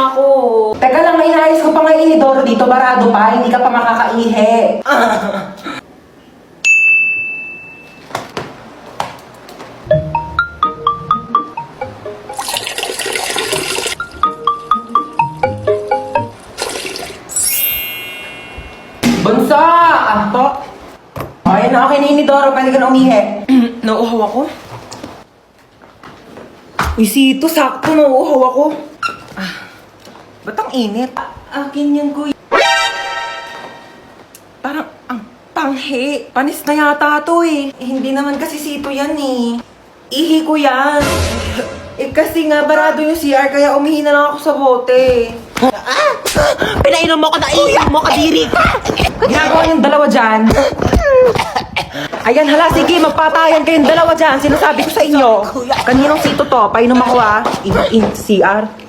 na ako. Teka lang, may inaayos ko pa nga inidoro dito. Barado pa, hindi ka pa makakaihi. Bunso! Po? Ayun na, okay na inidoro. Pwede ka na umihi. Nauuhaw ako? Uy, Sito, sakto nauuhaw ako. Ba't ang init? Akin yan, kuya. Parang ang panghi. Panis na yata to eh. Hindi naman kasi sito yan eh. Ihi ko yan. Kasi nga, barado yung CR, kaya umihi na lang ako sa bote. Pinainom mo ko na iiyak mo, kadiri ka! Ginagawa yung dalawa dyan. Ayan, hala, sige, magpatayan kayong dalawa dyan. Sinasabi ko sa inyo. Kaninong sito to? Painom ako ah. In CR.